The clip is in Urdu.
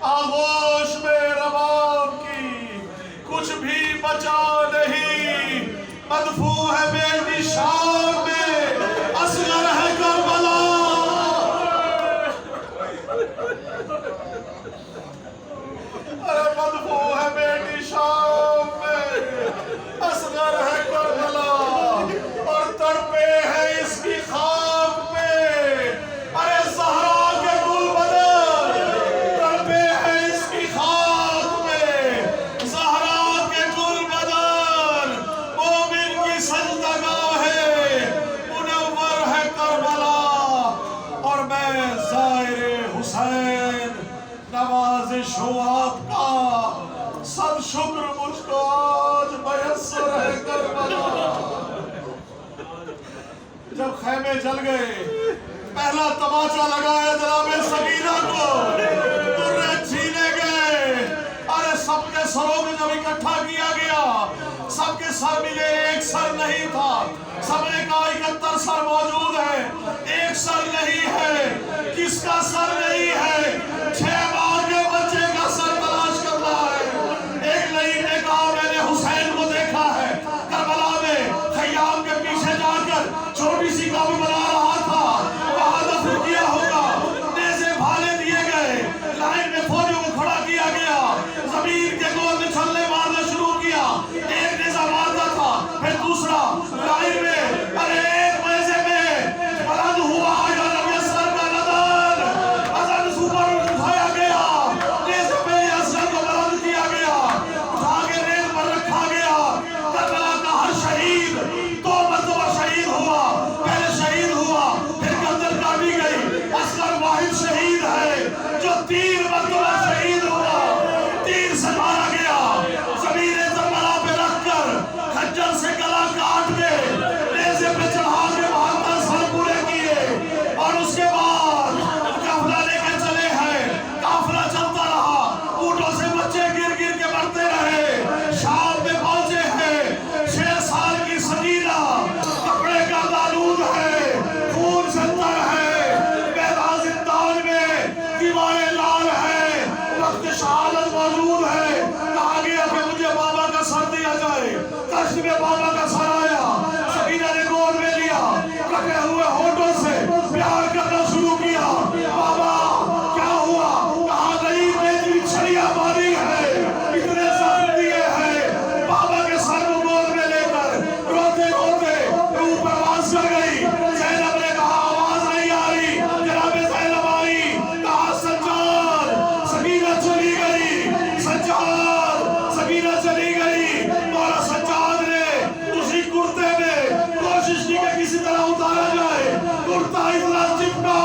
آغوش میں رباب کی کچھ بھی بچا نہیں، مدفوع ہے بیٹی شام میں، اصغر ہے کربلا۔ ارے مدفوع ہے بیٹی شام میں، اصغر ہے کربلا، اور تڑپے ہیں اس کی خاک پہ ارے زہرا کے گل بدر، تڑپے ہیں اس کی خاک پہ زہرا کے گل بدر، مومن کی سجدگاہ ہے، منور ہے کربلا، اور میں زائر حسین نوازش ہوں آپ کا، سب شکر مجھ کو آج میسر ہے کربلا۔ جب خیمے جل گئے، پہلا تماچا لگایا جناب سکینہ کو، درے چھینے گئے، ارے سب کے سروں میں جب اکٹھا کیا گیا، سب کے سر ملے، ایک سر نہیں تھا، سب نے کہا 71 سر موجود ہے، ایک سر نہیں ہے، کس کا سر نہیں ہے؟ 6 ماہ کے بچے کا سر تلاش کرنا ہے۔ ایک لئیم نے کہا میں نے حسین کو دیکھا ہے کربلا میں، خیام کے پیچھے جا کر چھوٹی سی قوم بنا رہا تھا، وہاں دفن کیا ہوگا، نیزے بھالے دیے گئے، لائن میں فوجوں کو کھڑا کیا گیا، زمین کے گول میں چھلے مارنا شروع کیا، ایک نیزہ مارتا تھا، پھر دوسرا، لائن میں ارے ایک نیزے میں بلند ہوا یا نبی اصغر کا نظر، اذن سوپر اٹھایا گیا، نیزے پہ اصغر کو بلند کیا گیا، اٹھا کے ریل پر رکھا گیا، کربلا کا ہر شہید 2 مرتبہ شہید ہوا، پہلے شہید ہوا، پھر گردن کاٹی گئی، اصغر واحد شہید ہے جو 3 مرتبہ شہید ہوا، تیر سے مارا گیا، زمین کربلا پہ رکھ کر خنجر سے گلا کاٹ کے نیزے پہ چڑھا کے 72 سال پورے کیے، اور اس کے بعد قافلہ لے کے چلے ہیں، قافلہ چلتا رہا، اونٹوں سے بچے گر گر کے مرتے رہے، شام میں پہنچے ہیں، 6 سال کی سکینہ کپڑے کا دالود ہے، خون سے تر ہے، میدان زندان میں دیواریں لال ہیں، وقت شہادت موجود ہے، کہا گیا کہ مجھے بابا کا سر دیا جائے، کشت میں بابا کا سر آیا، سکینہ نے گود میں لیا، کٹے ہوئے ہونٹوں سے پیار کرنا شروع کیا، بابا کیا ہوا؟ کہا غریب نے اتنی چھڑیاں ماری ہے، اتنے زخم دیے ہیں، بابا کے سر کو گود میں لے کر روتے روتے روح پرواز کر گئی، زینب نے کہا آواز نہیں آ رہی، جناب زینب آئی، کہا سجاد، سکینہ چلی گئی، سجاد، سکینہ چلی گئی، مولا سجاد نے اسی کرتے میں کوشش کی کہ کسی طرح اتارا جائے، کرتا اتنا چپکا